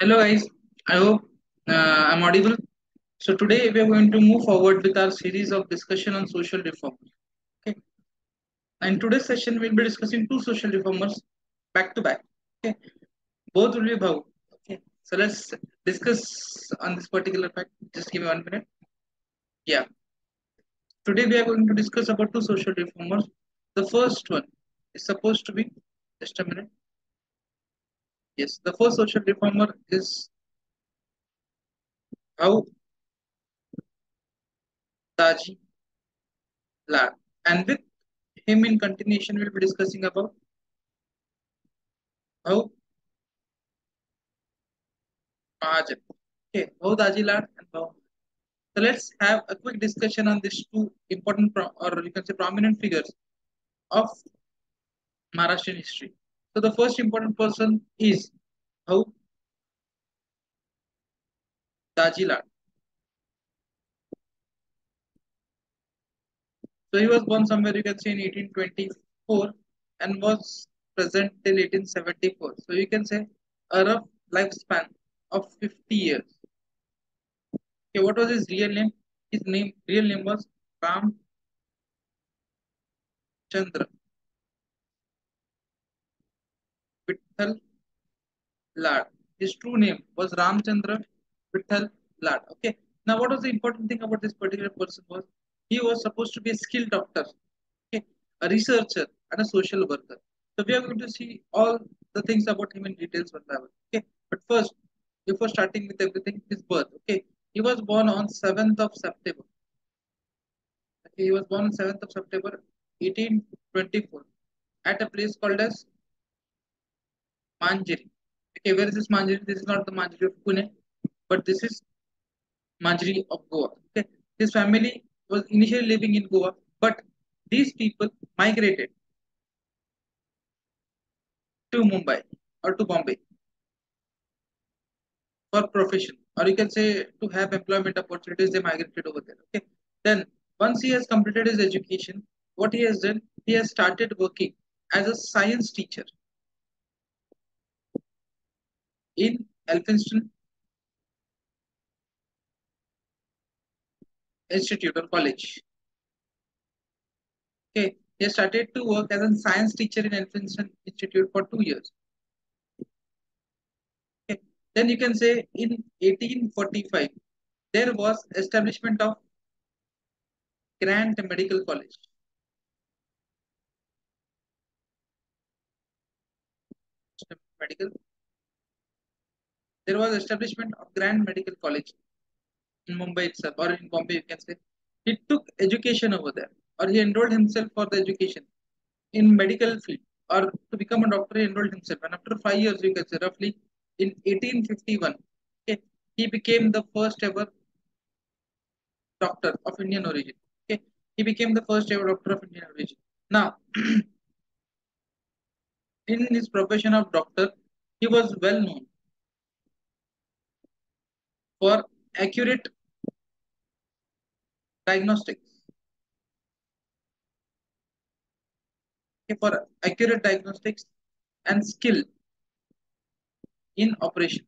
Hello guys, I hope I'm audible. So today we are going to move forward with our series of discussion on social reform. Okay, and today's session we'll be discussing two social reformers back to back. Okay, both will be bhau. Okay, so let's discuss on this particular fact. Just give me 1 minute. Yeah, today we are going to discuss about two social reformers. The first one is supposed to be just a minute. Yes, the first social reformer is bhau daji lad, and with him in continuation we'll be discussing about bhau mahajan. Okay, bhau daji lad and bhau. So let's have a quick discussion on these two important or you can say prominent figures of Maharashtrian history. So the first important person is bhau daji lad. So he was born somewhere you can say in 1824 and was present till 1874. So you can say a rough lifespan of 50 years. Okay, what was his real name? His real name was Ram Chandra Vitthal Lad. His true name was Ramchandra Vitthal Lad. Okay. Now, what was the important thing about this particular person was he was supposed to be a skilled doctor, okay, a researcher, and a social worker. So we are going to see all the things about him in details one by one. Okay. But first, before starting with everything, his birth. Okay. He was born on 7th of September. Okay. He was born on 7th of September 1824 at a place called as Manjiri. Okay, where is this Manjiri? This is not the Manjiri of Pune, but this is Manjari of Goa. Okay. His family was initially living in Goa, but these people migrated to Mumbai or to Bombay for profession, or you can say to have employment opportunities. They migrated over there. Okay. Then once he has completed his education, what he has done, he has started working as a science teacher in Elphinstone Institute or College. Okay. He has started to work as a science teacher in Elphinstone Institute for 2 years. Okay. Then you can say in 1845 there was establishment of Grant Medical College. Medical. There was establishment of Grant Medical College in Mumbai itself, or in Bombay, you can say. He took education over there, or he enrolled himself for the education in medical field, or to become a doctor, he enrolled himself. And after 5 years, you can say roughly in 1851, okay, he became the first ever doctor of Indian origin. Okay, he became the first ever doctor of Indian origin. Now, in his profession of doctor, he was well known for accurate diagnostics. Okay, for accurate diagnostics and skill in operation.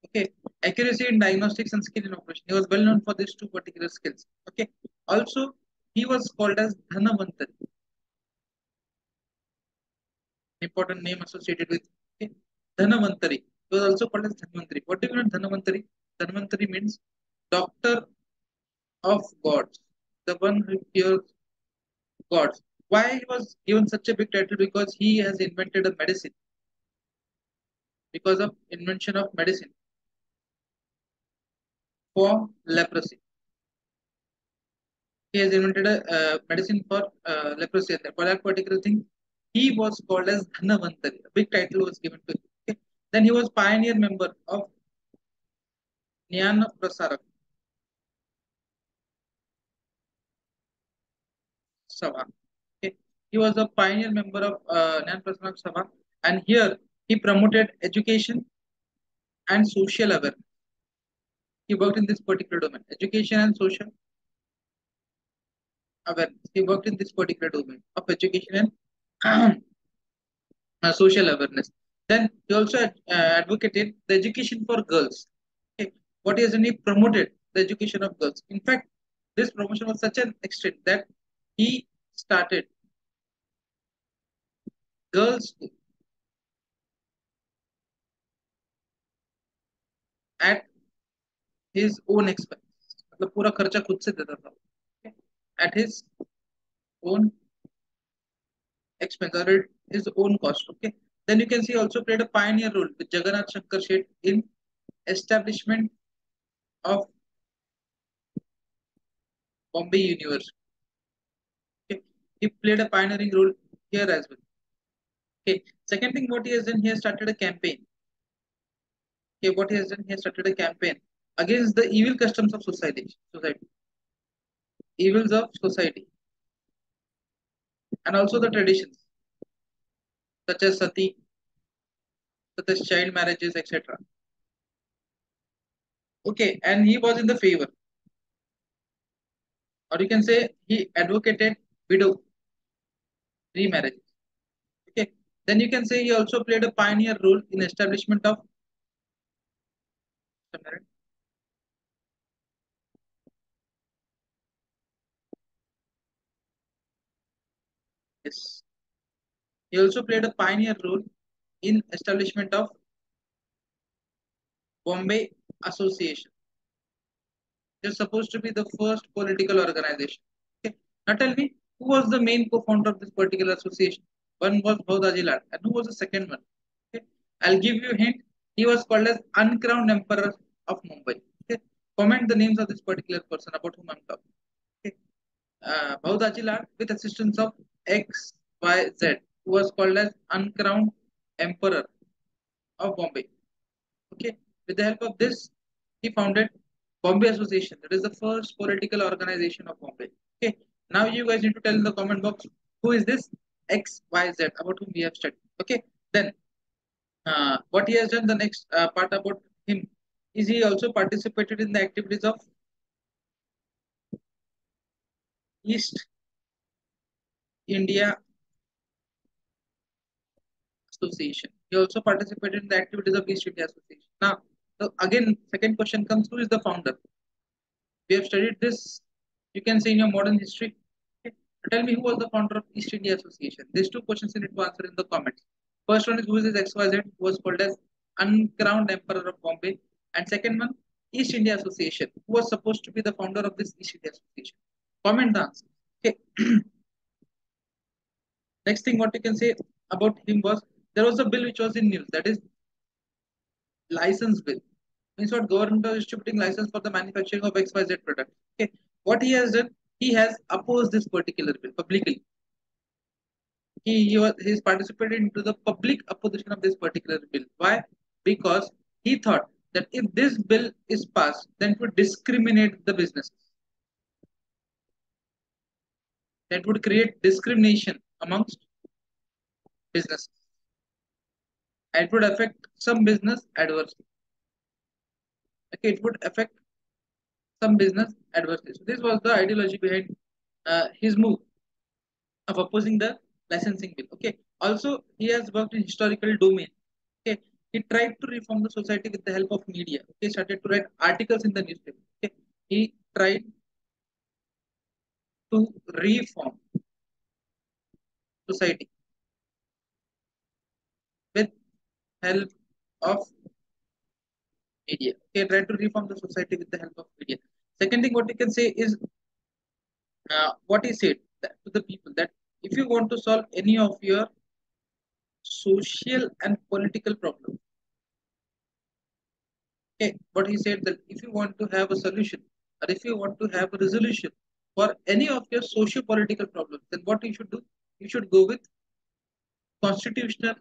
Okay, accuracy in diagnostics and skill in operation. He was well known for these two particular skills. Okay, also he was called as Dhanavantari, important name associated with okay, Dhanavantari. He was also called as Dhanvantari. What do you mean Dhanavantari? Dhanvantari means doctor of gods, the one who cures gods. Why he was given such a big title? Because he has invented a medicine. Because of invention of medicine for leprosy. He has invented a medicine for leprosy. And for that particular thing, he was called as Dhanavantari. A big title was given to him. Okay. Then he was pioneer member of Jnana Prasarak Sabha. Okay. He was a pioneer member of Jnana Prasarak Sabha, and here he promoted education and social awareness. He worked in this particular domain, education and social awareness. He worked in this particular domain of education and social awareness. Then he also advocated the education for girls. Okay. What he has done, he promoted the education of girls. In fact, this promotion was such an extent that he started girls at his own expense. मतलब पूरा खर्चा खुद से देता था. Okay. At his own expense or at his own cost. Okay. Then you can see also played a pioneer role with Jagannath Shankar Sheth in establishment of Bombay University. Okay. He played a pioneering role here as well. Okay. Second thing, what he has done, he has started a campaign. Okay. What he has done, he has started a campaign against the evil customs of society, evils of society, and also the traditions such as sati, such as child marriages, etc. Okay. And he was in the favor, or you can say he advocated widow remarriage. Okay. Then you can say he also played a pioneer role in establishment of yes. He also played a pioneer role in establishment of Bombay Association. It's supposed to be the first political organization. Okay. Now tell me, who was the main co-founder of this particular association? One was bhau and who was the second one? Okay. I'll give you a hint. He was called as uncrowned emperor of Mumbai. Okay. Comment the names of this particular person about whom I'm talking. Okay. Bhau with assistance of XYZ, who was called as uncrowned emperor of Bombay. Okay, with the help of this, he founded Bombay Association. That is the first political organization of Bombay. Okay, now you guys need to tell in the comment box who is this XYZ about whom we have studied. Okay, then what he has done, the next part about him is he also participated in the activities of East India Association. He also participated in the activities of East India Association. Now, so again, second question comes: who is the founder? We have studied this, you can say, in your modern history. Okay. Tell me who was the founder of East India Association. These two questions you need to answer in the comments. First one is who is this XYZ, who was called as uncrowned emperor of Bombay, and second one, East India Association, who was supposed to be the founder of this East India Association. Comment the answer. Okay. Next thing what you can say about him was there was a bill which was in news, that is license bill. Means what, government is distributing license for the manufacturing of XYZ product. Okay. What he has done, he has opposed this particular bill publicly. He's participated into the public opposition of this particular bill. Why? Because he thought that if this bill is passed, then it would discriminate the businesses. That would create discrimination amongst businesses. And it would affect some business adversely. Okay, it would affect some business adversely. So this was the ideology behind his move of opposing the licensing bill. Okay. Also, he has worked in historical domain. Okay. He tried to reform the society with the help of media. Okay. Started to write articles in the newspaper. Okay. He tried to reform society with help of media. Okay. Tried to reform the society with the help of media. Second thing, what you can say is what he said to the people that if you want to solve any of your social and political problems, okay, but he said that if you want to have a solution or if you want to have a resolution for any of your socio-political problems, then what you should do? You should go with constitutional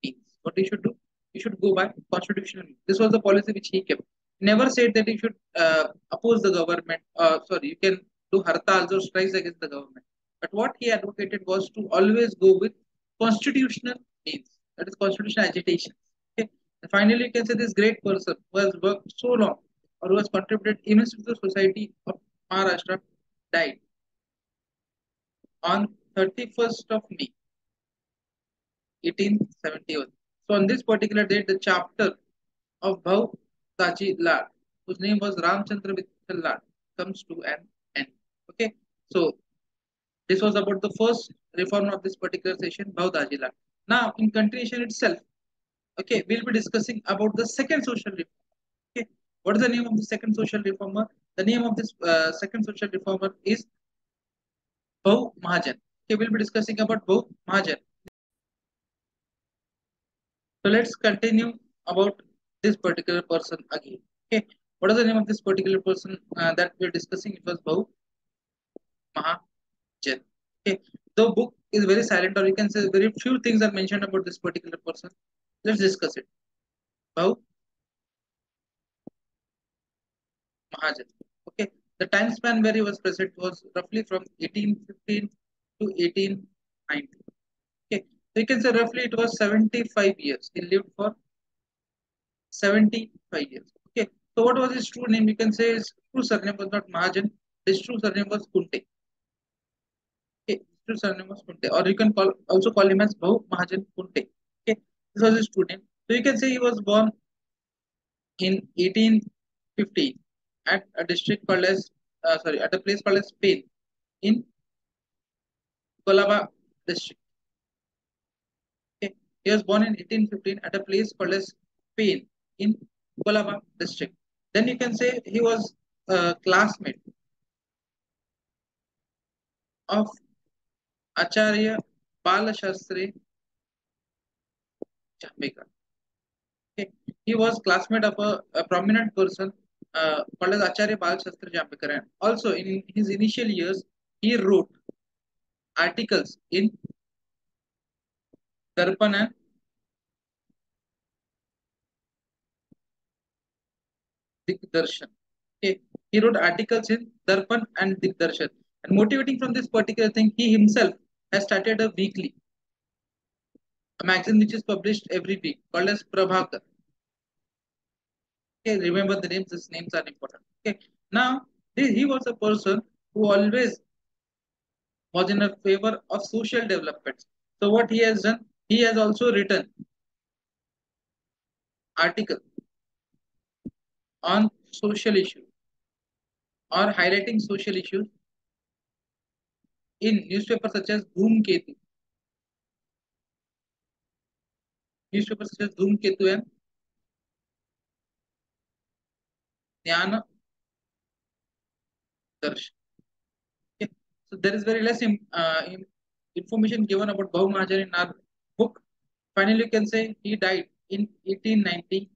means. What you should do? You should go by constitutional means. This was the policy which he kept. Never said that you should oppose the government. Sorry, you can do hartals or strikes against the government. But what he advocated was to always go with constitutional means. That is constitutional agitation. Okay. And finally, you can say this great person who has worked so long or who has contributed immensely to the society of Maharashtra died on 31st of May 1871. So on this particular date, the chapter of Bhau Daji Lad, whose name was Ramchandra Vittal Lad, comes to an end. Okay, so this was about the first reform of this particular session, Bhau Daji Lad. Now, in continuation itself, okay, we'll be discussing about the second social reform. Okay, what is the name of the second social reformer? The name of this second social reformer is Bhau Mahajan. Okay, we'll be discussing about Bhau Mahajan. So let's continue about this particular person again. Okay, what is the name of this particular person that we're discussing? It was Bhau Mahajan. Okay, the book is very silent, or you can say very few things are mentioned about this particular person. Let's discuss it. Bhau Mahajan. Okay, the time span where he was present was roughly from 1815 to 1890. Okay, so you can say roughly it was 75 years. He lived for 75 years. Okay, so what was his true name? You can say his true surname was not Mahajan. His true surname was Kunte. Okay, his true surname was Kunte, or you can also call him as Bhau Mahajan Kunte. Okay, this was his true name. So you can say he was born in 1815 at a district called as at a place called as Spain in Colaba district. Okay. He was born in 1815 at a place called as Spain in Colaba district. Then you can say he was a classmate of Acharya Balashastri Jambekar. Okay. He was classmate of a prominent person called as Acharya Balashastri Jambekar. And also in his initial years, he wrote articles in Darpan and Digdarshan. Okay. He wrote articles in Darpan and Digdarshan. And motivating from this particular thing, he himself has started a weekly, a magazine which is published every week called as Prabhakar. Okay, remember the names, these names are important. Okay. Now, he was a person who always was in a favor of social developments. So what he has done, he has also written article on social issues or highlighting social issues in newspapers such as Ketu and Jnana Darshan. Okay. So there is very less information given about Bhau Mahajan in our book. Finally, you can say he died in 1890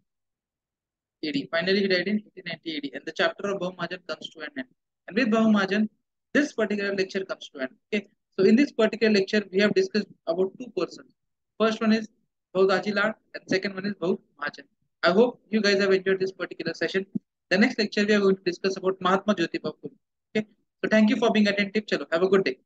AD. Finally, he died in 1890 AD, and the chapter of Bhau Mahajan comes to an end. And with Bhau Mahajan, this particular lecture comes to an end. Okay. So in this particular lecture, we have discussed about two persons. First one is Bhau Dajilad, and second one is Bhau Mahajan. I hope you guys have enjoyed this particular session. The next lecture we are going to discuss about Mahatma Jyotiba Phule. Okay. So thank you for being attentive. Chalo, have a good day.